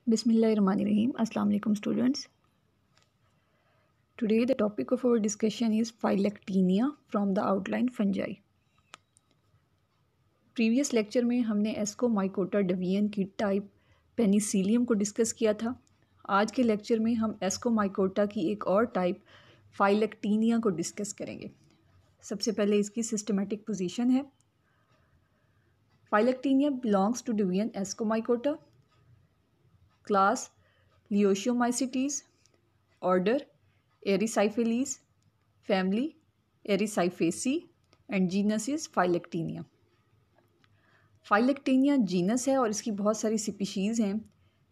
Bismillahirrahmanirrahim. Assalamu alaikum students. Today the topic of our discussion is Phylacteria from the outline fungi. Previous lecture में हमने Ascomycota डवियन की type Penicillium को discuss किया था। आज के लेक्चर में हम एस्कोमाइकोटा की एक और टाइप फाइलेक्टीनिया को डिस्कस करेंगे। सबसे पहले इसकी सिस्टमेटिक पोजीशन है। Phyllactinia belongs to division Ascomycota, class Leotiomycetes, order Erysiphales, family Erysiphaceae and genus is Phyllactinia. Phyllactinia genus है और इसकी बहुत सारी स्पीशीज़ हैं।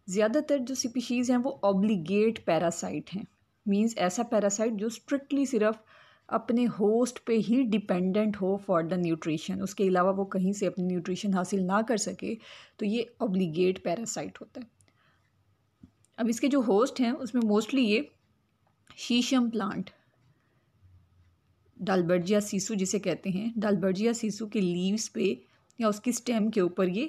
ज़्यादातर जो स्पीशीज़ हैं वो ऑब्लिगेट पैरासाइट हैं, मींस ऐसा पैरासाइट जो स्ट्रिक्टली सिर्फ अपने होस्ट पे ही डिपेंडेंट हो फॉर द न्यूट्रिशन, उसके अलावा वो कहीं से अपनी न्यूट्रिशन हासिल ना कर सके, तो ये ऑब्लिगेट पैरासाइट होता है। अब इसके जो होस्ट हैं उसमें मोस्टली ये शीशम प्लांट, डालबर्जिया सीसू जिसे कहते हैं, डालबर्जिया सीसू के लीव्स पे या उसकी स्टेम के ऊपर ये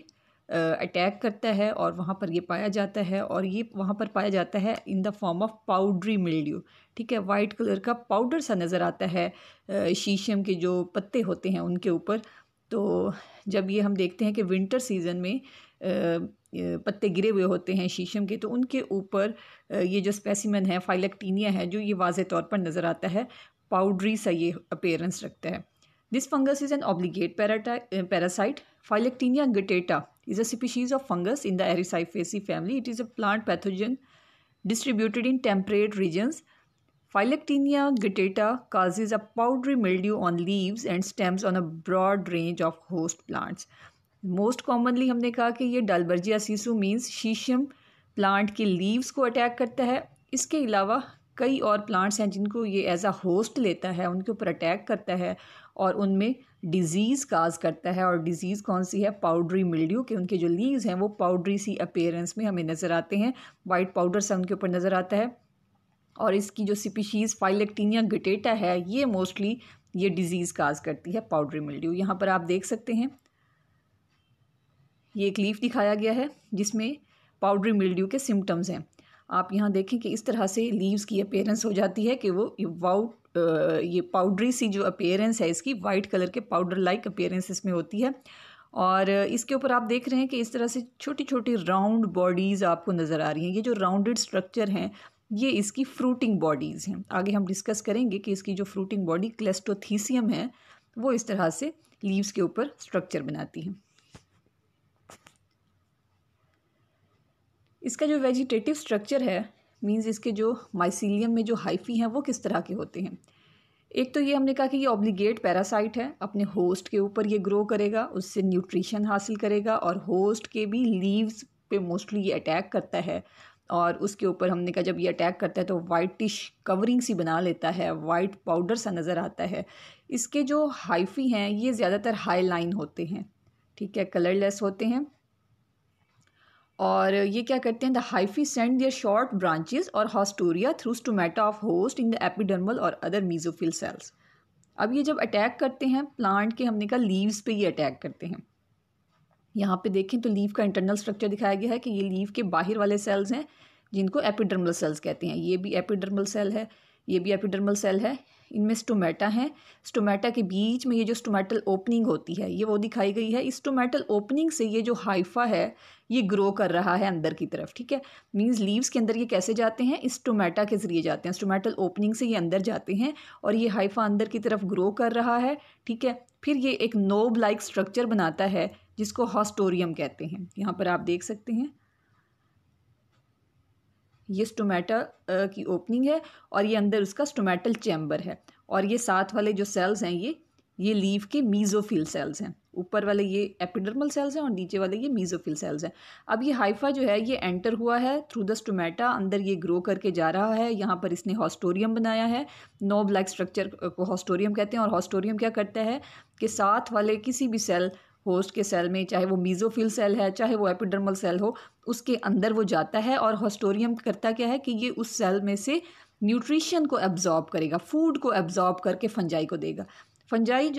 अटैक करता है और वहाँ पर ये पाया जाता है, और ये वहाँ पर पाया जाता है in the form of powdery mildew. ठीक है, वाइट कलर का पाउडर सा नज़र आता है शीशम के जो पत्ते होते हैं उनके ऊपर। तो जब ये हम देखते हैं कि विंटर सीज़न में पत्ते गिरे हुए होते हैं शीशम के, तो उनके ऊपर ये जो स्पेसिमन है फाइलेक्टीनिया है जो ये वाज़े तौर पर नज़र आता है, पाउडरी सा ये अपीयरेंस रखता है। This fungus is an obligate parasite. Phylacteria guttata is a species of fungus in the Erisaiphaceae family. It is a plant pathogen distributed in temperate regions. Phylacteria guttata causes a powdery mildew on leaves and stems on a broad range of host plants. Most commonly हमने कहा कि ये डालबर्जिया Sissu means शीशम plant के leaves को attack करता है। इसके अलावा कई और प्लांट्स हैं जिनको ये एज अ होस्ट लेता है, उनके ऊपर अटैक करता है और उनमें डिज़ीज़ काज करता है। और डिज़ीज़ कौन सी है? पाउडरी मिल्ड्यू, के उनके जो लीव्स हैं वो पाउडरी सी अपीयरेंस में हमें नज़र आते हैं, वाइट पाउडर सा उनके ऊपर नज़र आता है। और इसकी जो स्पीशीज़ फाइलेक्टीनिया गुटेटा है ये मोस्टली ये डिज़ीज़ काज करती है, पाउडरी मिल्ड्यू। यहाँ पर आप देख सकते हैं ये एक लीफ दिखाया गया है जिसमें पाउडरी मिल्ड्यू के सिम्टम्स हैं। आप यहाँ देखें कि इस तरह से लीव्स की अपीयरेंस हो जाती है कि वो ये पाउडरी सी जो अपीयरेंस है इसकी, वाइट कलर के पाउडर लाइक अपीयरेंस इसमें होती है। और इसके ऊपर आप देख रहे हैं कि इस तरह से छोटी छोटी राउंड बॉडीज़ आपको नज़र आ रही हैं। ये जो राउंडेड स्ट्रक्चर हैं ये इसकी फ्रूटिंग बॉडीज़ हैं। आगे हम डिस्कस करेंगे कि इसकी जो फ्रूटिंग बॉडी क्लेस्टोथीसियम है वो इस तरह से लीव्स के ऊपर स्ट्रक्चर बनाती है। इसका जो वेजिटेटिव स्ट्रक्चर है मींस इसके जो माइसीलियम में जो हाइफी हैं वो किस तरह के होते हैं। एक तो ये हमने कहा कि ये ऑब्लिगेट पैरासाइट है, अपने होस्ट के ऊपर ये ग्रो करेगा, उससे न्यूट्रिशन हासिल करेगा और होस्ट के भी लीव्स पे मोस्टली ये अटैक करता है। और उसके ऊपर हमने कहा जब ये अटैक करता है तो वाइटिश कवरिंग सी बना लेता है, वाइट पाउडर सा नज़र आता है। इसके जो हाइफी हैं ये ज़्यादातर हाई लाइन होते हैं, ठीक है, कलरलेस होते हैं। और ये क्या करते हैं, the hyphae send their short branches और haustoria through stomata of host in the epidermal और अदर मीजोफिल सेल्स। अब ये जब अटैक करते हैं प्लांट के, हमने कहा लीव्स पे ये अटैक करते हैं। यहाँ पे देखें तो लीव का इंटरनल स्ट्रक्चर दिखाया गया है कि ये लीव के बाहर वाले सेल्स हैं जिनको एपिडर्मल सेल्स कहते हैं। ये भी एपिडर्मल सेल है, ये भी एपिडर्मल सेल है। इनमें स्टोमेटा है, स्टोमेटा के बीच में ये जो स्टोमेटल ओपनिंग होती है ये वो दिखाई गई है। इस स्टोमेटल ओपनिंग से ये जो हाइफा है ये ग्रो कर रहा है अंदर की तरफ, ठीक है। मींस लीव्स के अंदर ये कैसे जाते हैं, इस स्टोमेटा के ज़रिए जाते हैं, स्टोमेटल ओपनिंग से ये अंदर जाते हैं और ये हाइफा अंदर की तरफ ग्रो कर रहा है, ठीक है। फिर ये एक नोब लाइक स्ट्रक्चर बनाता है जिसको हॉस्टोरियम कहते हैं। यहाँ पर आप देख सकते हैं ये स्टोमेटा की ओपनिंग है और ये अंदर उसका स्टोमेटल चैम्बर है। और ये साथ वाले जो सेल्स हैं ये लीव के मीजोफिल सेल्स हैं। ऊपर वाले ये एपिडर्मल सेल्स हैं और नीचे वाले ये मीजोफिल सेल्स हैं। अब ये हाइफा जो है ये एंटर हुआ है थ्रू द स्टोमेटा, अंदर ये ग्रो करके जा रहा है। यहाँ पर इसने हॉस्टोरियम बनाया है, नोब लाइक स्ट्रक्चर को हॉस्टोरियम कहते हैं। और हॉस्टोरियम क्या करता है कि साथ वाले किसी भी सेल, होस्ट के सेल में, चाहे वो मीजोफिल सेल है चाहे वो एपिडर्मल सेल हो, उसके अंदर वो जाता है। और हॉस्टोरियम करता क्या है कि ये उस सेल में से न्यूट्रिशन को एब्जॉर्ब करेगा, फूड को एब्जॉर्ब करके फंजाई को देगा। फंजाई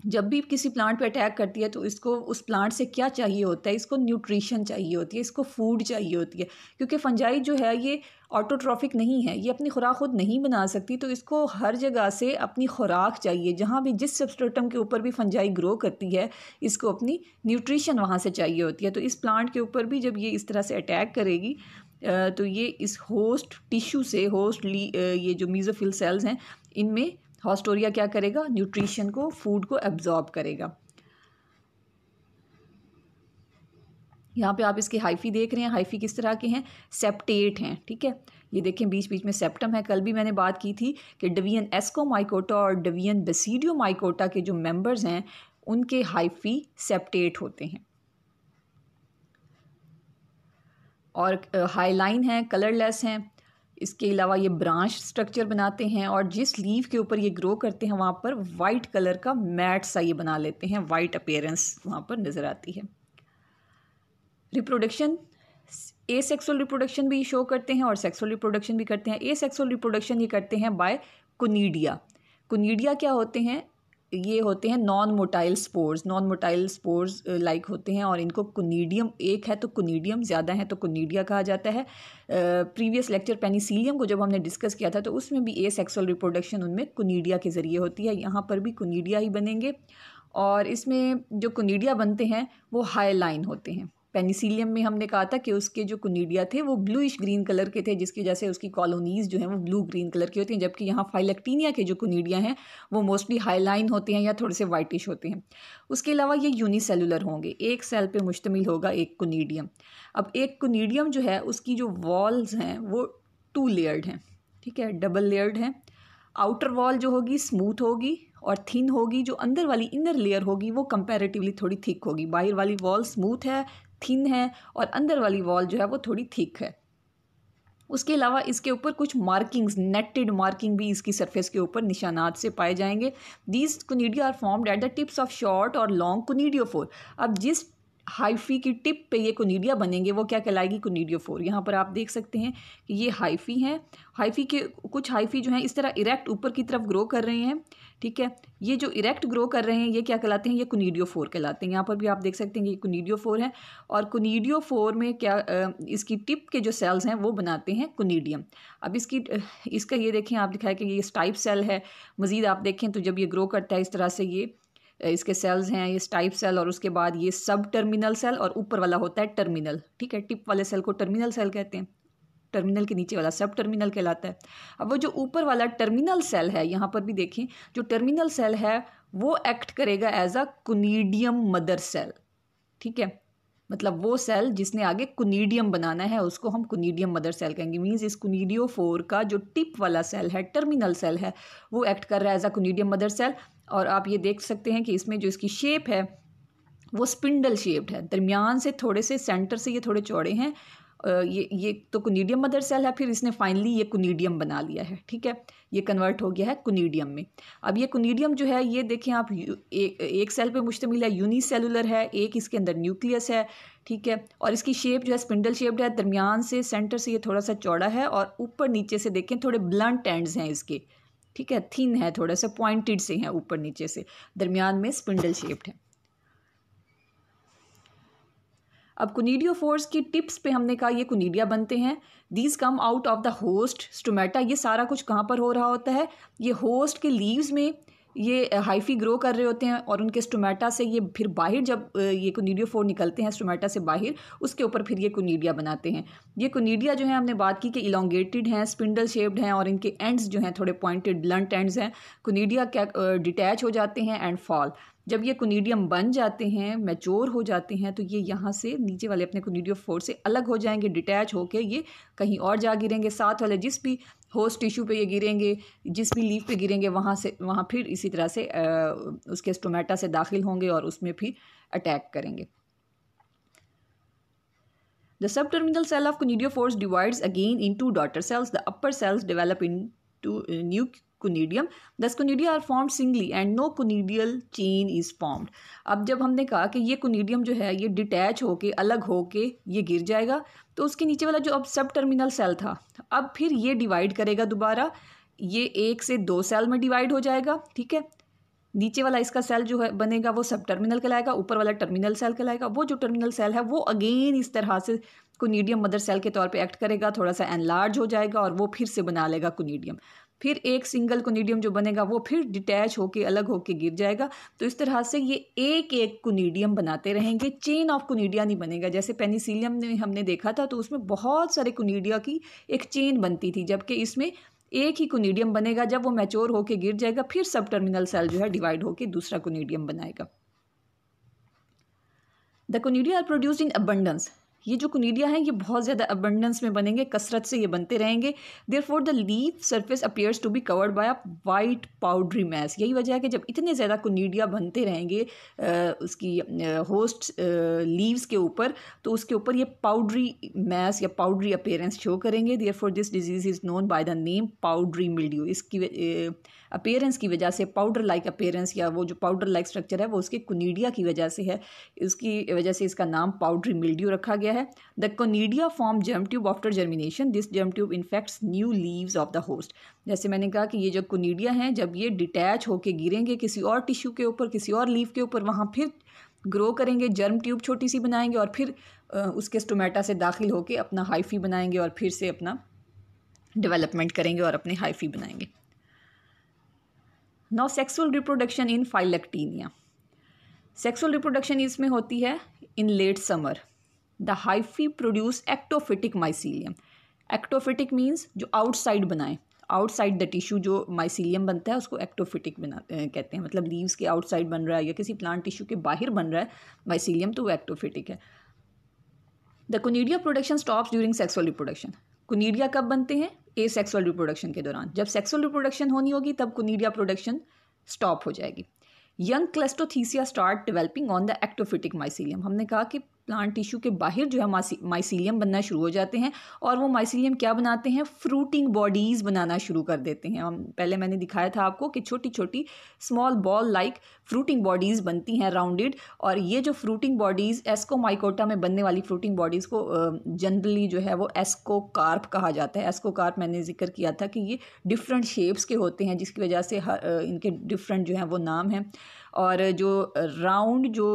जब भी किसी प्लांट पे अटैक करती है तो इसको उस प्लांट से क्या चाहिए होता है, इसको न्यूट्रिशन चाहिए होती है, इसको फूड चाहिए होती है, क्योंकि फंजाई जो है ये ऑटोट्रॉफिक नहीं है, ये अपनी खुराक खुद नहीं बना सकती, तो इसको हर जगह से अपनी खुराक चाहिए। जहाँ भी जिस सबस्ट्रेटम के ऊपर भी फंजाई ग्रो करती है इसको अपनी न्यूट्रिशन वहाँ से चाहिए होती है। तो इस प्लांट के ऊपर भी जब ये इस तरह से अटैक करेगी तो ये इस होस्ट टिश्यू से ये जो मीज़ोफिल सेल्स हैं इनमें हॉस्टोरिया क्या करेगा, न्यूट्रिशन को, फूड को एब्जॉर्ब करेगा। यहाँ पे आप इसके हाइफी देख रहे हैं, हाइफी किस तरह के हैं, सेप्टेट हैं, ठीक है। ये देखें बीच बीच में सेप्टम है। कल भी मैंने बात की थी कि डिवीजन एस्कोमाइकोटा और डिवीजन बेसिडियोमाइकोटा के जो मेंबर्स हैं उनके हाइफी सेप्टेट होते हैं। और हाईलाइन हैं, कलरलेस हैं। इसके अलावा ये ब्रांच स्ट्रक्चर बनाते हैं और जिस लीफ के ऊपर ये ग्रो करते हैं वहाँ पर वाइट कलर का मैट सा ये बना लेते हैं, वाइट अपीयरेंस वहाँ पर नज़र आती है। रिप्रोडक्शन, एसेक्सुअल रिप्रोडक्शन भी शो करते हैं और सेक्सुअल रिप्रोडक्शन भी करते हैं। एसेक्सुअल रिप्रोडक्शन ये करते हैं बाय कुनीडिया। कुनीडिया क्या होते हैं, ये होते हैं नॉन मोटाइल स्पोर्स लाइक होते हैं और इनको कुनीडियम, एक है तो कुनीडियम, ज़्यादा है तो कुनीडिया कहा जाता है। प्रीवियस लेक्चर पेनिसिलियम को जब हमने डिस्कस किया था तो उसमें भी एसेक्सुअल रिप्रोडक्शन उनमें कुनीडिया के ज़रिए होती है। यहाँ पर भी कुनीडिया ही बनेंगे और इसमें जो कुनीडिया बनते हैं वो हाईलाइन होते हैं। पेनिसिलियम में हमने कहा था कि उसके जो कुनीडिया थे वो ब्लूइश ग्रीन कलर के थे, जिसकी वजह से उसकी कॉलोनीज़ जो हैं वो ब्लू ग्रीन कलर की होती हैं, जबकि यहाँ फाइलेक्टीनिया के जो कुनीडिया हैं वो मोस्टली हाईलाइन होते हैं या थोड़े से वाइटिश होते हैं। उसके अलावा ये यूनिसेलुलर होंगे, एक सेल पे मुश्तमिल होगा एक कुनीडियम। अब एक कुनीडियम जो है उसकी जो वॉल्स हैं वो 2 लेयर्ड हैं, ठीक है, डबल लेयर्ड हैं। आउटर वॉल जो होगी स्मूथ होगी और थिन होगी, जो अंदर वाली इनर लेयर होगी वो कंपैरेटिवली थोड़ी थिक होगी। बाहर वाली वॉल स्मूथ है, थिन है और अंदर वाली वॉल जो है वो थोड़ी थिक है। उसके अलावा इसके ऊपर कुछ मार्किंग्स, नेटेड मार्किंग भी इसकी सरफेस के ऊपर निशानात से पाए जाएंगे। These conidia are formed at the tips of short और लॉन्ग कुनीडियोफोर। अब जिस हाइफी की टिप पे ये कुनीडिया बनेंगे वो क्या कहलाएगी, कुनीडियोफोर। यहाँ पर आप देख सकते हैं कि ये हाइफी हैं। हाइफी के कुछ हाइफी जो हैं इस तरह इरेक्ट ऊपर की तरफ ग्रो कर रहे हैं, ठीक है। ये जो इरेक्ट ग्रो कर रहे हैं ये क्या कहलाते हैं, ये कुनीडियोफोर कहलाते हैं। यहाँ पर भी आप देख सकते हैं कि ये कुनीडियोफोर है और कुनीडियोफोर में क्या इसकी टिप के जो सेल्स हैं वो बनाते हैं कुनीडियम। अब इसका ये देखें, आप दिखाया कि ये स्टाइप सेल है। मज़ीद आप देखें तो जब ये ग्रो करता है इस तरह से, ये इसके सेल्स हैं, ये स्टाइप सेल और उसके बाद ये सब टर्मिनल सेल और ऊपर वाला होता है टर्मिनल, ठीक है। टिप वाले सेल को टर्मिनल सेल कहते हैं, टर्मिनल के नीचे वाला सब टर्मिनल कहलाता है। अब वो जो ऊपर वाला टर्मिनल सेल है, यहाँ पर भी देखें, जो टर्मिनल सेल है वो एक्ट करेगा एज अ कुनीडियम मदर सेल, ठीक है। मतलब वो सेल जिसने आगे कुनीडियम बनाना है उसको हम कुनीडियम मदर सेल कहेंगे। मीन्स इस कुनीडियोफोर का जो टिप वाला सेल है, टर्मिनल सेल है, वो एक्ट कर रहा है एज अ कुनीडियम मदर सेल। और आप ये देख सकते हैं कि इसमें जो इसकी शेप है वो स्पिंडल शेप्ड है, दरमियान से थोड़े से, सेंटर से ये थोड़े चौड़े हैं। ये तो कुनीडियम मदर सेल है, फिर इसने फाइनली ये कुनीडियम बना लिया है, ठीक है। ये कन्वर्ट हो गया है कुनीडियम में। अब ये कुनीडियम जो है ये देखें आप, एक सेल पे मुश्तमिल है, यूनिसेलुलर है, एक इसके अंदर न्यूक्लियस है, ठीक है। और इसकी शेप जो है स्पिंडल शेप्ड है, दरमियान से, सेंटर से ये थोड़ा सा चौड़ा है और ऊपर नीचे से देखें थोड़े ब्लंट एंड्स हैं इसके, ठीक है, थिन है, थोड़ा सा पॉइंटेड से हैं ऊपर नीचे से, दरमियान में स्पिंडल शेप्ड है। अब कुनीडियोफोर्स की टिप्स पे हमने कहा ये कुनीडिया बनते हैं। These come out of the host stomata. ये सारा कुछ कहाँ पर हो रहा होता है, ये होस्ट के लीव्स में ये हाइफी ग्रो कर रहे होते हैं और उनके स्टोमेटा से ये फिर बाहर, जब ये कुनीडियोफोर निकलते हैं स्टोमेटा से बाहर, उसके ऊपर फिर ये कुनीडिया बनाते हैं। ये कुनीडिया जो है हमने बात की कि इलोंगेटेड हैं, स्पिंडल शेप्ड हैं और इनके एंड्स जो हैं थोड़े पॉइंटेड ब्लंट एंड्स हैं। कुनीडिया क्या डिटैच हो जाते हैं एंड फॉल। जब ये कुनीडियम बन जाते हैं, मैच्योर हो जाते हैं, तो ये यहाँ से नीचे वाले अपने कुनीडियोफोर से अलग हो जाएंगे, डिटैच होके ये कहीं और जा गिरेंगे। साथ वाले जिस भी होस्ट टिश्यू पे ये गिरेंगे, जिस भी लीफ पे गिरेंगे, वहाँ फिर इसी तरह से उसके स्टोमेटा से दाखिल होंगे और उसमें फिर अटैक करेंगे। The subterminal cell of conidiophores divides again into daughter cells. The upper cells develop into new conidium. Thus conidia are formed singly and no conidial chain is formed. अब जब हमने कहा कि ये conidium जो है ये डिटैच होके, अलग होके ये गिर जाएगा, तो उसके नीचे वाला जो अब सब टर्मिनल सेल था, अब फिर ये डिवाइड करेगा दोबारा, ये 1 से 2 सेल में डिवाइड हो जाएगा, ठीक है। नीचे वाला इसका सेल जो है बनेगा वो सब टर्मिनल कहलाएगा, ऊपर वाला टर्मिनल सेल कहलाएगा। वो जो टर्मिनल सेल है वो अगेन इस तरह से कोनिडियम मदर सेल के तौर पे एक्ट करेगा, थोड़ा सा एनलार्ज हो जाएगा और वो फिर से बना लेगा कोनिडियम। फिर एक सिंगल कोनिडियम जो बनेगा वो फिर डिटैच होके अलग होके गिर जाएगा। तो इस तरह से ये एक एक कोनिडियम बनाते रहेंगे, चेन ऑफ कोनिडिया नहीं बनेगा। जैसे पेनिसिलियम में हमने देखा था तो उसमें बहुत सारे कोनिडिया की एक चेन बनती थी, जबकि इसमें एक ही कोनिडियम बनेगा। जब वो मैच्योर होके गिर जाएगा फिर सब टर्मिनल सेल जो है डिवाइड होके दूसरा कोनिडियम बनाएगा। The conidia are produced in abundance. ये जो कोनिडिया हैं ये बहुत ज़्यादा अबंडेंस में बनेंगे, कसरत से ये बनते रहेंगे। Therefore the leaf surface appears to be covered by a white powdery mass. यही वजह है कि जब इतने ज़्यादा कोनिडिया बनते रहेंगे उसकी होस्ट लीव्स के ऊपर, तो उसके ऊपर ये पाउडरी मैस या पाउडरी अपीयरेंस शो करेंगे। Therefore this disease is known by the name powdery mildew. इसकी अपीयरेंस की वजह से, पाउडर लाइक अपीयरेंस या वो जो पाउडर लाइक स्ट्रक्चर है वो उसके कोनिडिया की वजह से है, इसकी वजह से इसका नाम पाउडरी मिल्ड्यू रखा गया है। The conidia form germ tube after germination. This germ tube infects new leaves of the host. जैसे मैंने कहा कि ये जो कोनिडिया हैं जब ये डिटैच होके गिरेंगे किसी और टिश्यू के ऊपर, किसी और लीफ के ऊपर, वहाँ फिर ग्रो करेंगे, जर्म ट्यूब छोटी सी बनाएंगे और फिर उसके स्टोमेटा से दाखिल होके अपना हाइफी बनाएंगे और फिर से अपना डेवलपमेंट करेंगे और अपने हाइफी बनाएंगे। Now sexual reproduction in Phyllactinia. Sexual reproduction इसमें होती है in late summer. The hyphae produce ectophytic mycelium. Ectophytic means जो आउटसाइड बनाए, आउटसाइड द टिश्यू जो माइसीलियम बनता है उसको एक्टोफिटिक कहते हैं। मतलब लीव्स के आउटसाइड बन रहा है या किसी प्लांट टिश्यू के बाहर बन रहा है माइसीलियम, तो वो एक्टोफिटिक है। The conidia production stops during sexual reproduction. Conidia कब बनते हैं? एसेक्सुअल रिप्रोडक्शन के दौरान। जब सेक्सुअल रिप्रोडक्शन होनी होगी तब कोनिडिया प्रोडक्शन स्टॉप हो जाएगी। Young cleistothecia start developing on the ectophytic mycelium. हमने कहा कि प्लांट टिश्यू के बाहर जो है माइसीलियम बनना शुरू हो जाते हैं और वो माइसीलियम क्या बनाते हैं? फ्रूटिंग बॉडीज़ बनाना शुरू कर देते हैं। हम पहले मैंने दिखाया था आपको कि छोटी छोटी small ball like fruiting bodies बनती हैं राउंडेड, और ये जो फ्रूटिंग बॉडीज़ एस्कोमाइकोटा में बनने वाली फ्रूटिंग बॉडीज़ को जनरली जो है वो एस्कोकार्प कहा जाता है। एस्कोकार्प मैंने जिक्र किया था कि ये डिफरेंट शेप्स के होते हैं जिसकी वजह से इनके डिफरेंट जो हैं वो नाम हैं। और जो राउंड जो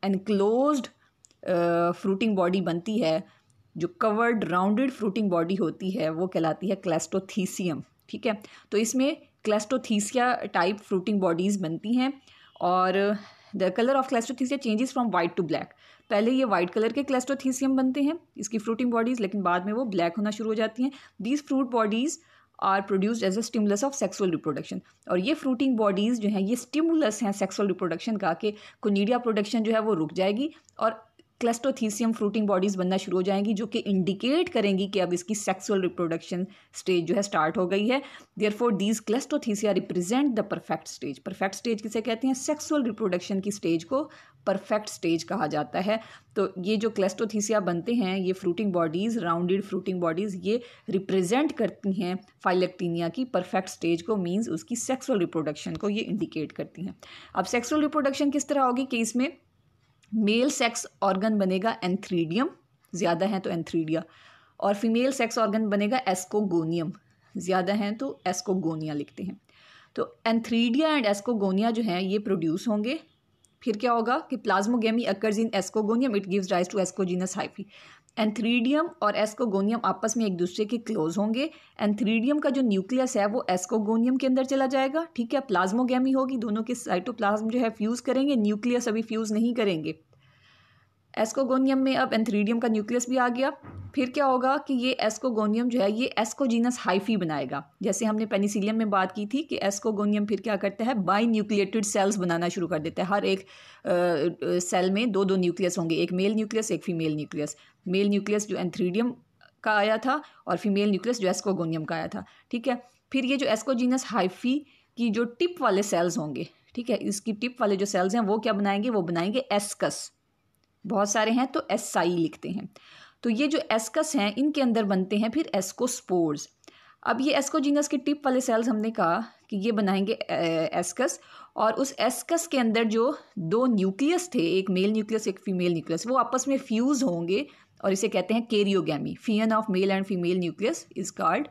एनक्लोज्ड फ्रूटिंग बॉडी बनती है, जो कवर्ड राउंडेड फ्रूटिंग बॉडी होती है, वो कहलाती है क्लेस्टोथीसियम। ठीक है, तो इसमें क्लेस्टोथीसिया टाइप फ्रूटिंग बॉडीज़ बनती हैं और the colour of cleistothecia changes from white to black. पहले ये वाइट कलर के क्लेस्टोथीसियम बनते हैं इसकी फ्रूटिंग बॉडीज़, लेकिन बाद में वो ब्लैक होना शुरू हो जाती हैं। These fruit bodies are produced as a stimulus of sexual reproduction. और ये फ्रूटिंग बॉडीज़ जो हैं ये स्टिमुलस हैं सेक्सुअल रिप्रोडक्शन का, कि कोनिडिया प्रोडक्शन जो है वो रुक जाएगी और क्लेस्टोथीसियम फ्रूटिंग बॉडीज़ बनना शुरू हो जाएंगी, जो कि इंडिकेट करेंगी कि अब इसकी सेक्सुअल रिप्रोडक्शन स्टेज जो है स्टार्ट हो गई है। Therefore these cleistothecia represent the perfect stage. Perfect stage किसे कहते हैं? सेक्सुअल रिप्रोडक्शन की स्टेज को परफेक्ट स्टेज कहा जाता है। तो ये जो क्लेस्टोथीसिया बनते हैं, ये fruiting bodies, rounded fruiting bodies, ये रिप्रेजेंट करती हैं फाइलेक्टीनिया की परफेक्ट स्टेज को, मीन्स उसकी सेक्सुअल रिप्रोडक्शन को ये इंडिकेट करती हैं। अब सेक्सुअल रिप्रोडक्शन किस तरह होगी कि इसमें मेल सेक्स ऑर्गन बनेगा एंथ्रीडियम, ज़्यादा हैं तो एंथ्रीडिया, और फीमेल सेक्स ऑर्गन बनेगा एस्कोगोनियम, ज़्यादा हैं तो एस्कोगोनिया लिखते हैं। तो एंथ्रीडिया एंड एस्कोगोनिया जो हैं ये प्रोड्यूस होंगे। फिर क्या होगा कि plasmogamy occurs in ascogonium, it gives rise to ascogenous hyphae. Antheridium और एस्कोगोनियम आपस में एक दूसरे के क्लोज होंगे। एंथ्रीडियम का जो न्यूक्लियस है वो एस्कोगोनियम के अंदर चला जाएगा। ठीक है, प्लाज्मोगेमी होगी, दोनों के साइटोप्लाज्म जो है फ्यूज़ करेंगे, न्यूक्लियस अभी फ्यूज़ नहीं करेंगे। एस्कोगोनियम में अब एंथ्रीडियम का न्यूक्लियस भी आ गया। फिर क्या होगा कि ये एस्कोगोनियम जो है ये एस्कोजीनस हाइफी बनाएगा। जैसे हमने पेनिसिलियम में बात की थी कि एस्कोगोनियम फिर क्या करता है? बाई न्यूक्लिएटेड सेल्स बनाना शुरू कर देता है। हर एक सेल में दो दो न्यूक्लियस होंगे, एक मेल न्यूक्लियस एक फीमेल न्यूक्लियस। मेल न्यूक्लियस जो एंथ्रीडियम का आया था और फीमेल न्यूक्लियस जो एस्कोगोनियम का आया था। ठीक है, फिर ये जो एस्कोजीनस हाइफी की जो टिप वाले सेल्स होंगे, ठीक है, इसकी टिप वाले जो सेल्स हैं वो क्या बनाएंगे? वो बनाएंगे एस्कस। बहुत सारे हैं तो एसआई लिखते हैं। तो ये जो एस्कस हैं इनके अंदर बनते हैं फिर एस्कोस्पोर्स। अब ये एस्कोजीनस के टिप वाले सेल्स हमने कहा कि ये बनाएंगे एस्कस, और उस एस्कस के अंदर जो दो न्यूक्लियस थे, एक मेल न्यूक्लियस एक फीमेल न्यूक्लियस, वो आपस में फ्यूज होंगे और इसे कहते हैं karyogamy. Fusion of male and female nucleus is called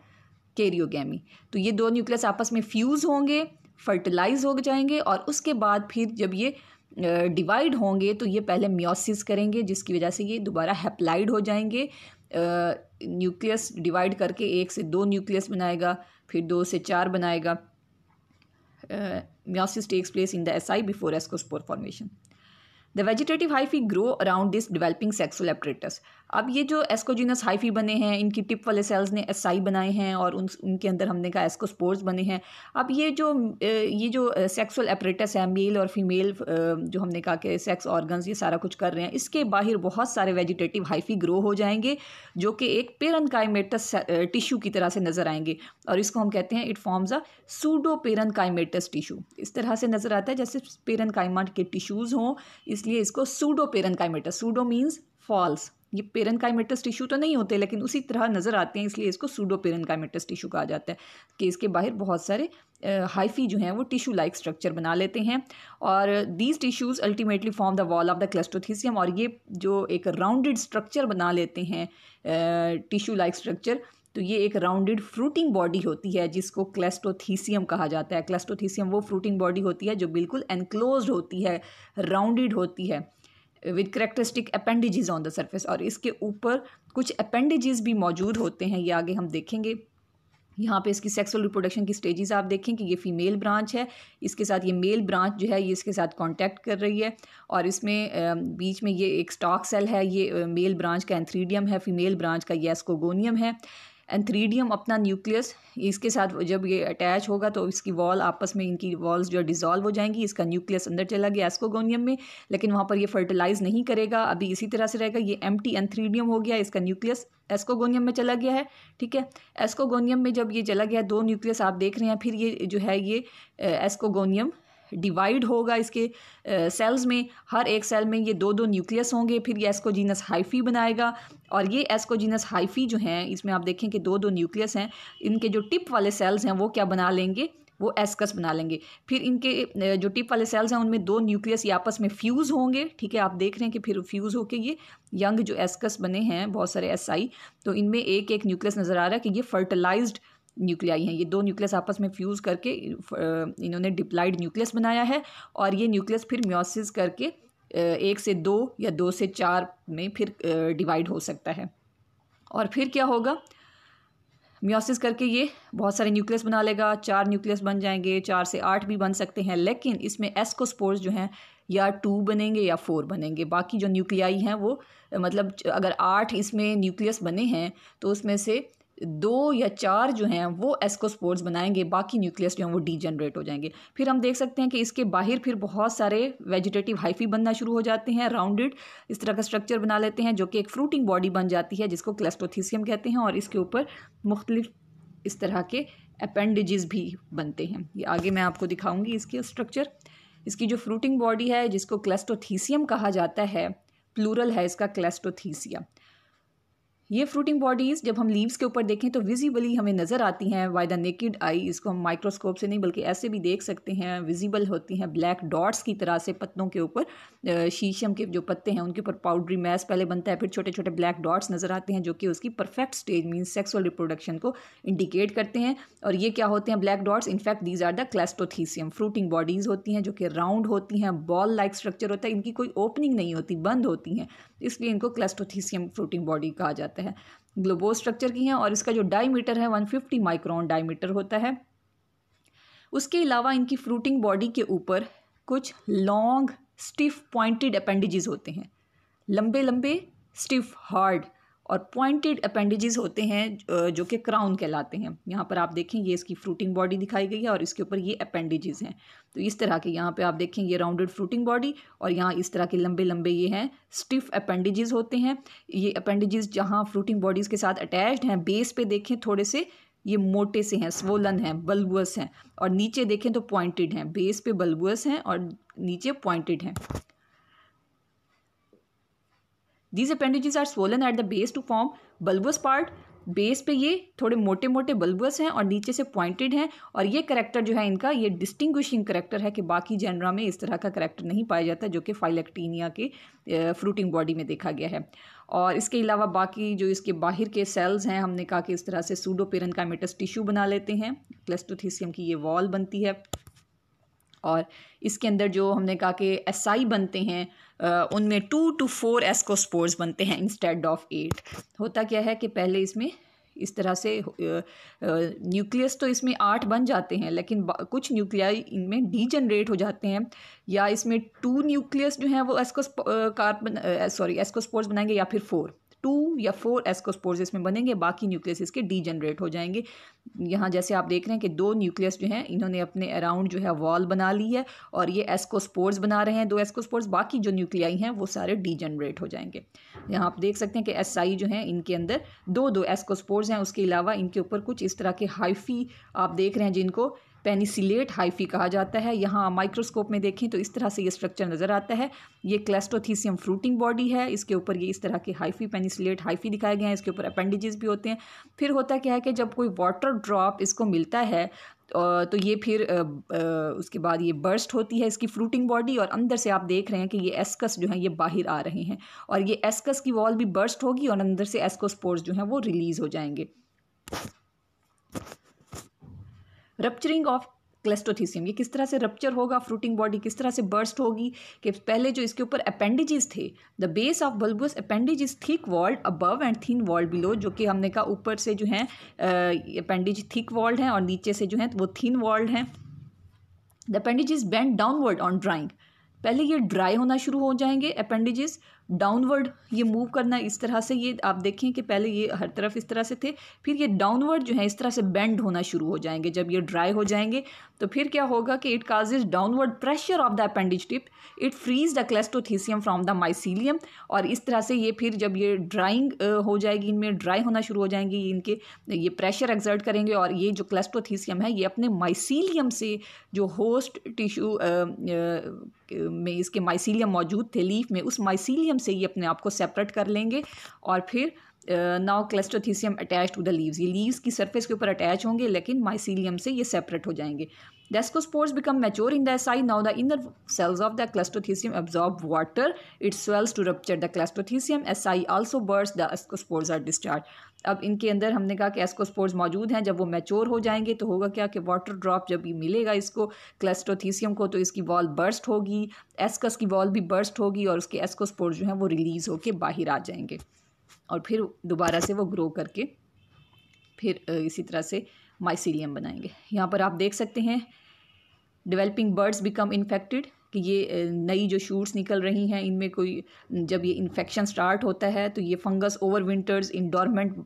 karyogamy. तो ये दो न्यूक्लियस आपस में फ्यूज होंगे फर्टिलाइज हो जाएंगे और उसके बाद फिर जब ये डिवाइड होंगे तो ये पहले मियोसिस करेंगे, जिसकी वजह से ये दोबारा हैप्लाइड हो जाएंगे। न्यूक्लियस डिवाइड करके 1 से 2 न्यूक्लियस बनाएगा, फिर 2 से 4 बनाएगा। meiosis takes place in the SI before ascospore formation. The vegetative hyphae grow around this developing sexual apparatus. अब ये जो एस्कोजिनस हाइफी बने हैं, इनकी टिप वाले सेल्स ने एसआई बनाए हैं और उनके अंदर हमने कहा एस्कोस्पोर्स बने हैं। अब ये जो सेक्सुअल एपरेटस है, मेल और फीमेल जो हमने कहा कि सेक्स ऑर्गन्स ये सारा कुछ कर रहे हैं, इसके बाहर बहुत सारे वेजिटेटिव हाइफी ग्रो हो जाएंगे जो कि एक पेरेन्काइमेटस टिश्यू की तरह से नज़र आएंगे और इसको हम कहते हैं it forms a pseudo parenchymatous tissue. इस तरह से नज़र आता है जैसे पेरेन्काइमा के टिश्यूज़ हों, इसलिए इसको सूडो पेरेन्काइमेटस, सूडो मीन्स फॉल्स, ये पेरेन्काइमेटस टिश्यू तो नहीं होते लेकिन उसी तरह नज़र आते हैं, इसलिए इसको सूडो पेरेन्काइमेटस टिश्यू कहा जाता है कि इसके बाहर बहुत सारे हाइफी जो हैं वो टिश्यू लाइक स्ट्रक्चर बना लेते हैं और these tissues ultimately form the wall of the cleistothecium, और ये जो एक राउंडेड स्ट्रक्चर बना लेते हैं टिश्यू लाइक स्ट्रक्चर, तो ये एक राउंडेड फ्रूटिंग बॉडी होती है जिसको क्लेस्टोथीसियम कहा जाता है। क्लेस्टोथीसियम वो फ्रूटिंग बॉडी होती है जो बिल्कुल एनक्लोज्ड होती है, राउंडेड होती है with characteristic appendages on the surface, और इसके ऊपर कुछ अपेंडेजेस भी मौजूद होते हैं, ये आगे हम देखेंगे। यहाँ पे इसकी सेक्सुअल रिप्रोडक्शन की स्टेजेस आप देखें कि ये फीमेल ब्रांच है, इसके साथ ये मेल ब्रांच जो है ये इसके साथ कांटेक्ट कर रही है और इसमें बीच में ये एक स्टॉक सेल है, ये मेल ब्रांच का एंथ्रीडियम है, फीमेल ब्रांच का ये एस्कोगोनियम है। एंथ्रीडियम अपना न्यूक्लियस इसके साथ जब ये अटैच होगा तो इसकी वॉल आपस में, इनकी वॉल्स जो डिसॉल्व हो जाएंगी, इसका न्यूक्लियस अंदर चला गया एस्कोगोनियम में, लेकिन वहाँ पर ये फर्टिलाइज नहीं करेगा, अभी इसी तरह से रहेगा। ये एम्प्टी एंथ्रीडियम हो गया, इसका न्यूक्लियस एस्कोगोनियम में चला गया है, ठीक है। एस्कोगोनियम में जब ये चला गया, 2 न्यूक्लियस आप देख रहे हैं, फिर ये जो है ये एस्कोगोनियम डिवाइड होगा इसके सेल्स में, हर एक सेल में ये 2-2 न्यूक्लियस होंगे, फिर ये एस्कोजीनस हाइफी बनाएगा और ये एस्कोजीनस हाइफी जो हैं इसमें आप देखें कि 2-2 न्यूक्लियस हैं, इनके जो टिप वाले सेल्स हैं वो क्या बना लेंगे, वो एस्कस बना लेंगे। फिर इनके जो टिप वाले सेल्स हैं उनमें 2 न्यूक्लियस ये आपस में फ्यूज़ होंगे, ठीक है, आप देख रहे हैं कि फिर फ्यूज़ होके ये यंग जो एस्कस बने हैं बहुत सारे एसआई, तो इनमें एक एक न्यूक्लियस नज़र आ रहा है कि ये फर्टिलाइज्ड न्यूक्लियाई हैं, ये 2 न्यूक्लियस आपस में फ्यूज़ करके इन्होंने डिप्लाइड न्यूक्लियस बनाया है और ये न्यूक्लियस फिर मियोसिस करके 1 से 2 या 2 से 4 में फिर डिवाइड हो सकता है। और फिर क्या होगा, मियोसिस करके ये बहुत सारे न्यूक्लियस बना लेगा, 4 न्यूक्लियस बन जाएंगे, 4 से 8 भी बन सकते हैं, लेकिन इसमें एस्कोस्पोर्स जो हैं या 2 बनेंगे या 4 बनेंगे। बाकी जो न्यूक्लियाई हैं वो मतलब अगर 8 इसमें न्यूक्लियस बने हैं तो उसमें से 2 या 4 जो हैं वो एस्कोस्पोर्स बनाएंगे, बाकी न्यूक्लियस जो हैं वो डीजनरेट हो जाएंगे। फिर हम देख सकते हैं कि इसके बाहर फिर बहुत सारे वेजिटेटिव हाइफी बनना शुरू हो जाते हैं, राउंडेड इस तरह का स्ट्रक्चर बना लेते हैं जो कि एक फ्रूटिंग बॉडी बन जाती है जिसको क्लेस्टोथीसियम कहते हैं, और इसके ऊपर मुख्तलिफ इस तरह के अपेंडेजेस भी बनते हैं। ये आगे मैं आपको दिखाऊंगी इसके स्ट्रक्चर। इसकी जो फ्रूटिंग बॉडी है जिसको क्लेस्टोथीसियम कहा जाता है, प्लूरल है इसका क्लेस्टोथीसिया। ये फ्रूटिंग बॉडीज़ जब हम लीव्स के ऊपर देखें तो विजिबली हमें नज़र आती हैं बाय द नेकेड आई, इसको हम माइक्रोस्कोप से नहीं बल्कि ऐसे भी देख सकते हैं, विजिबल होती हैं ब्लैक डॉट्स की तरह से पत्तों के ऊपर। शीशम के जो पत्ते हैं उनके ऊपर पाउडरी मैस पहले बनता है, फिर छोटे छोटे ब्लैक डॉट्स नज़र आते हैं जो कि उसकी perfect stage means sexual reproduction को इंडिकेट करते हैं। और ये क्या होते हैं black dots, in fact these are the cleistothecium fruiting bodies होती हैं जो कि राउंड होती हैं, बॉल लाइक स्ट्रक्चर होता है, इनकी कोई ओपनिंग नहीं होती, बंद होती हैं, इसलिए इनको क्लेस्टोथीसियम फ्रूटिंग बॉडी कहा जाता है। ग्लोबोस स्ट्रक्चर की हैं और इसका जो डायमीटर है 150 माइक्रोन डायमीटर होता है। उसके अलावा इनकी फ्रूटिंग बॉडी के ऊपर कुछ लॉन्ग स्टिफ पॉइंटेड अपेंडेजेस होते हैं, लंबे लंबे स्टिफ हार्ड और पॉइंटेड अपेंडेजेस होते हैं जो कि क्राउन कहलाते हैं। यहाँ पर आप देखें ये इसकी फ्रूटिंग बॉडी दिखाई गई है और इसके ऊपर ये अपेंडेजेस हैं, तो इस तरह के यहाँ पे आप देखें ये राउंडेड फ्रूटिंग बॉडी और यहाँ इस तरह के लंबे लंबे ये हैं स्टिफ अपेंडेजेस होते हैं। ये अपेंडेजेस जहाँ फ्रूटिंग बॉडीज़ के साथ अटैच्ड हैं, बेस पे देखें थोड़े से ये मोटे से हैं, स्वोलन हैं, बल्बुअस हैं, और नीचे देखें तो पॉइंटेड हैं, बेस पे बल्बुअस हैं और नीचे पॉइंटेड हैं। These appendages are swollen at the base to form bulbous part. Base पे ये थोड़े मोटे मोटे बल्बस हैं और नीचे से पॉइंटेड हैं, और ये करेक्टर जो है इनका ये डिस्टिंग्विशिंग करेक्टर है कि बाकी जेनरा में इस तरह का करेक्टर नहीं पाया जाता जो कि फाइलेक्टीनिया के फ्रूटिंग बॉडी में देखा गया है। और इसके अलावा बाकी जो इसके बाहर के सेल्स हैं हमने कहा कि इस तरह से सूडो पेरेन्काइमेटस टिश्यू बना लेते हैं, क्लेस्टोथीसियम की ये वॉल बनती है। और इसके अंदर जो हमने कहा कि एसआई बनते हैं उनमें 2 to 4 एस्कोस्पोर्स बनते हैं इंस्टेड ऑफ 8। होता क्या है कि पहले इसमें इस तरह से न्यूक्लियस तो इसमें 8 बन जाते हैं, लेकिन कुछ न्यूक्लियाई इनमें डीजनरेट हो जाते हैं, या इसमें 2 न्यूक्लियस जो हैं वो एस्कोस्पोर्स बनाएंगे, या फिर 2 या 4 एस्कोस्पोर्स इसमें बनेंगे, बाकी न्यूक्लियस इसके डीजनरेट हो जाएंगे। यहाँ जैसे आप देख रहे हैं कि 2 न्यूक्लियस जो हैं इन्होंने अपने अराउंड जो है वॉल बना ली है और ये एस्कोस्पोर्स बना रहे हैं 2 एस्कोस्पोर्स, बाकी जो न्यूक्लियाई हैं वो सारे डीजनरेट हो जाएंगे। यहाँ आप देख सकते हैं कि एसआई जो हैं इनके अंदर 2 एस्कोस्पोर्स हैं, उसके अलावा इनके ऊपर कुछ इस तरह के हाइफी आप देख रहे हैं जिनको पेनिसिलेट हाइफी कहा जाता है। यहाँ माइक्रोस्कोप में देखें तो इस तरह से ये स्ट्रक्चर नज़र आता है। ये क्लेस्टोथीसियम फ्रूटिंग बॉडी है, इसके ऊपर ये इस तरह के हाइफी पेनिसिलेट हाइफी दिखाए गए हैं, इसके ऊपर अपेंडिजेस भी होते हैं। फिर होता क्या है कि जब कोई वाटर ड्रॉप इसको मिलता है तो ये फिर उसके बाद ये बर्स्ट होती है इसकी फ्रूटिंग बॉडी, और अंदर से आप देख रहे हैं कि ये एस्कस जो है ये बाहर आ रहे हैं, और ये एस्कस की वॉल भी बर्स्ट होगी और अंदर से एस्कोस्पोर्स जो हैं वो रिलीज हो जाएंगे। रप्चरिंग ऑफ क्लेस्टोथीसियम, ये किस तरह से रप्चर होगा, फ्रूटिंग बॉडी किस तरह से बर्स्ट होगी कि पहले जो इसके ऊपर अपेंडिजेस थे, the base of bulbous appendage is thick walled above and thin walled below, जो कि हमने कहा ऊपर से जो है अपेंडिज थिक वॉल्ड हैं और नीचे से जो है वो थिन वॉल्ड हैं। The appendages bend downward on drawing, पहले ये ड्राई होना शुरू हो जाएंगे, अपेंडिजेस डाउनवर्ड ये मूव करना इस तरह से, ये आप देखें कि पहले ये हर तरफ इस तरह से थे, फिर ये डाउनवर्ड जो है इस तरह से बेंड होना शुरू हो जाएंगे। जब ये ड्राई हो जाएंगे तो फिर क्या होगा कि it causes downward pressure of the appendage tip, it frees the cleistothecium from the mycelium, और इस तरह से ये फिर जब ये ड्राइंग हो जाएगी, इनमें ड्राई होना शुरू हो जाएंगी, इनके ये प्रेशर एक्सर्ट करेंगे और ये जो क्लेस्टोथीसियम है ये अपने माइसीलियम से जो होस्ट टिश्यू में इसके माइसीलियम मौजूद थे लीफ में, उस माइसीलियम से ये अपने आप को सेपरेट कर लेंगे और फिर now cleistothecium attach to the leaves, ये लीव्स की सरफेस के ऊपर अटैच होंगे लेकिन माइसीलियम से ये सेपरेट हो जाएंगे। The ascospores become mature in the SI. Now the inner cells of the clastothecium absorb water. It swells to rupture the clastothecium. SI also bursts. The ascospores are discharged. अब इनके अंदर हमने कहा कि एस्कोस्पोर्स मौजूद हैं, जब वो मैच्योर हो जाएंगे तो होगा क्या कि वाटर ड्रॉप जब ये मिलेगा इसको क्लेस्टोथीसियम को तो इसकी वॉल बर्स्ट होगी, एस्कस की वॉल भी बर्स्ट होगी और उसके एस्कोस्पोर्स जो हैं वो रिलीज़ होके बाहर आ जाएंगे और फिर दोबारा से वो ग्रो करके फिर इसी तरह से माइसीलियम बनाएंगे। यहाँ पर आप देख सकते हैं डेवलपिंग बर्ड्स बिकम इन्फेक्टेड, कि ये नई जो शूट्स निकल रही हैं इनमें कोई जब ये इन्फेक्शन स्टार्ट होता है तो ये फंगस ओवर विंटर्स इन डॉर्मेंट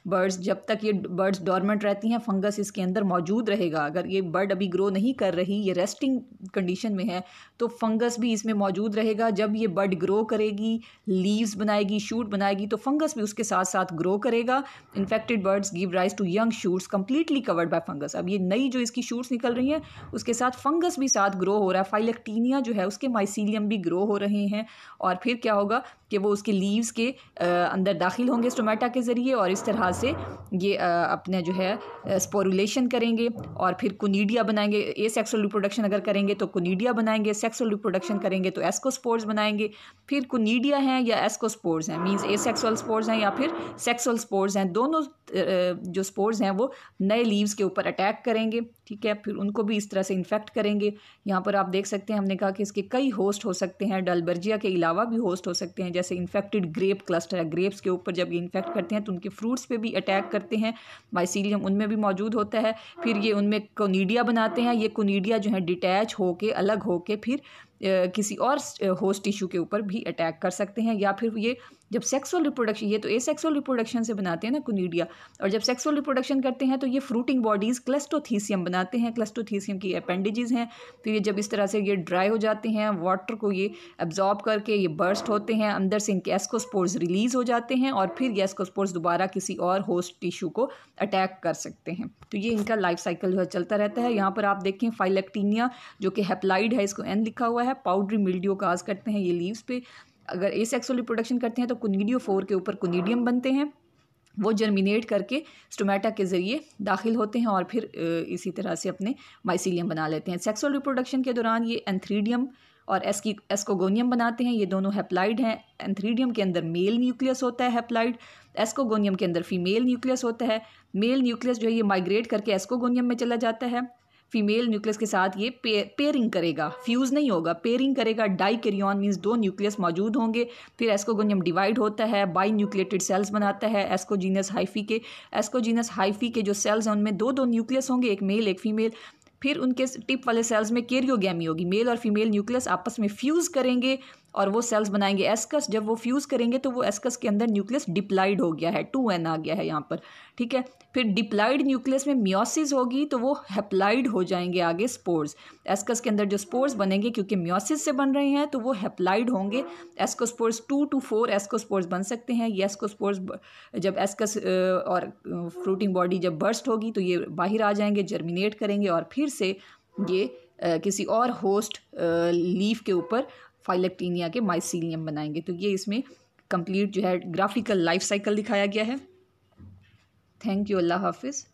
बर्ड्स, जब तक ये बर्ड्स डॉर्मेंट रहती हैं फंगस इसके अंदर मौजूद रहेगा। अगर ये बर्ड अभी ग्रो नहीं कर रही, ये रेस्टिंग कंडीशन में है, तो फंगस भी इसमें मौजूद रहेगा। जब ये बर्ड ग्रो करेगी, लीव्स बनाएगी, शूट बनाएगी, तो फंगस भी उसके साथ साथ ग्रो करेगा। Infected buds give rise to young shoots completely covered by fungus. अब ये नई जो इसकी शूट्स निकल रही हैं उसके साथ फंगस भी साथ ग्रो हो रहा है, फाइलेक्टीनिया जो है उसके माइसीलियम भी ग्रो हो रहे हैं, और फिर क्या होगा कि वो उसके लीव्स के अंदर दाखिल होंगे स्टोमेटा के ज़रिए और इस तरह से ये अपने जो है स्पोरुलेशन करेंगे और फिर कोनिडिया बनाएंगे। एसेक्सुअल रिप्रोडक्शन अगर करेंगे तो कोनिडिया बनाएंगे, सेक्सुअल रिप्रोडक्शन करेंगे तो एस्कोस्पोर्स बनाएंगे। फिर कोनिडिया हैं या एस्कोस्पोर्स हैं, मींस एसेक्सुअल स्पोर्स हैं या फिर सेक्सुअल स्पोर्स हैं, दोनों जो स्पोर्स हैं वो नए लीव्स के ऊपर अटैक करेंगे, ठीक है, फिर उनको भी इस तरह से इन्फेक्ट करेंगे। यहाँ पर आप देख सकते हैं हमने कहा कि इसके कई होस्ट हो सकते हैं, डाल्बर्जिया के अलावा भी होस्ट हो सकते हैं, जैसे इन्फेक्टेड ग्रेप क्लस्टर है, ग्रेप्स के ऊपर जब ये इन्फेक्ट करते हैं तो उनके फ्रूट्स पे भी अटैक करते हैं, माइसीलियम उनमें भी मौजूद होता है। फिर ये उनमें कोनिडिया बनाते हैं, ये कोनिडिया जो है डिटैच होके अलग होके फिर किसी और होस्ट टिश्यू के ऊपर भी अटैक कर सकते हैं। या फिर ये जब सेक्सुअल रिप्रोडक्शन, ये तो एसेक्सुअल रिप्रोडक्शन से बनाते हैं ना कोनिडिया, और जब सेक्सुअल रिप्रोडक्शन करते हैं तो ये फ्रूटिंग बॉडीज़ क्लेस्टोथीसियम बनाते हैं, क्लेस्टोथीसियम की अपेंडिजेस हैं। फिर ये जब इस तरह से ये ड्राई हो जाते हैं, वाटर को ये एब्जॉर्ब करके ये बर्स्ट होते हैं, अंदर से इनके एस्कोस्पोर्स रिलीज़ हो जाते हैं और फिर ये एस्कोस्पोर्स दोबारा किसी और होस्ट टिश्यू को अटैक कर सकते हैं। तो ये इनका लाइफ साइकिल जो है चलता रहता है। यहाँ पर आप देखें फाइलेक्टीनिया जो कि हैप्लाइड है, इसको एन लिखा हुआ है, पाउडरी मिल्ड्यू काज करते हैं ये लीव्स पे। अगर एसेक्सुअल रिप्रोडक्शन करते हैं तो कोनिडियो 4 के ऊपर कोनिडियम बनते हैं, वो जर्मिनेट करके स्टोमेटा के ज़रिए दाखिल होते हैं और फिर इसी तरह से अपने माइसीलियम बना लेते हैं। सेक्सुअल रिप्रोडक्शन के दौरान ये एंथ्रीडियम और एस्कोगोनियम बनाते हैं, ये दोनों हैप्लाइड हैं। एंथ्रीडियम के अंदर मेल न्यूक्लियस होता है हैप्लाइड, एस्कोगोनियम के अंदर फीमेल न्यूक्लियस होता है। मेल न्यूक्लियस जो है ये माइग्रेट करके एस्कोगोनियम में चला जाता है, फीमेल न्यूक्लियस के साथ ये पेयरिंग करेगा, फ्यूज़ नहीं होगा, पेयरिंग करेगा। डाइकैरियन मीन्स 2 न्यूक्लियस मौजूद होंगे। फिर एस्कोगोनियम डिवाइड होता है, बाई न्यूक्लिएटेड सेल्स बनाता है। एस्कोजीनस हाइफी के जो सेल्स हैं उनमें 2 न्यूक्लियस होंगे, एक मेल एक फीमेल। फिर उनके टिप वाले सेल्स में कैरियोगैमी होगी, मेल और फीमेल न्यूक्लियस आपस में फ्यूज़ करेंगे और वो सेल्स बनाएंगे एस्कस। जब वो फ्यूज़ करेंगे तो वो एस्कस के अंदर न्यूक्लियस डिप्लाइड हो गया है, 2n आ गया है यहाँ पर, ठीक है। फिर डिप्लाइड न्यूक्लियस में मियोसिस होगी तो वो हैप्लाइड हो जाएंगे आगे स्पोर्स। एस्कस के अंदर जो स्पोर्स बनेंगे क्योंकि मियोसिस से बन रहे हैं तो वो हैप्लाइड होंगे। एस्कोस्पोर्स 2 to 4 एस्कोस्पोर्स बन सकते हैं। ये एस्कोस्पोर्स जब एस्कस और फ्रूटिंग बॉडी जब बर्स्ट होगी तो ये बाहर आ जाएंगे, जर्मिनेट करेंगे और फिर से ये किसी और होस्ट लीफ के ऊपर फाइलेक्टीनिया के माइसीलियम बनाएंगे। तो ये इसमें कंप्लीट जो है ग्राफिकल लाइफ साइकिल दिखाया गया है। थैंक यू, अल्लाह हाफिज़।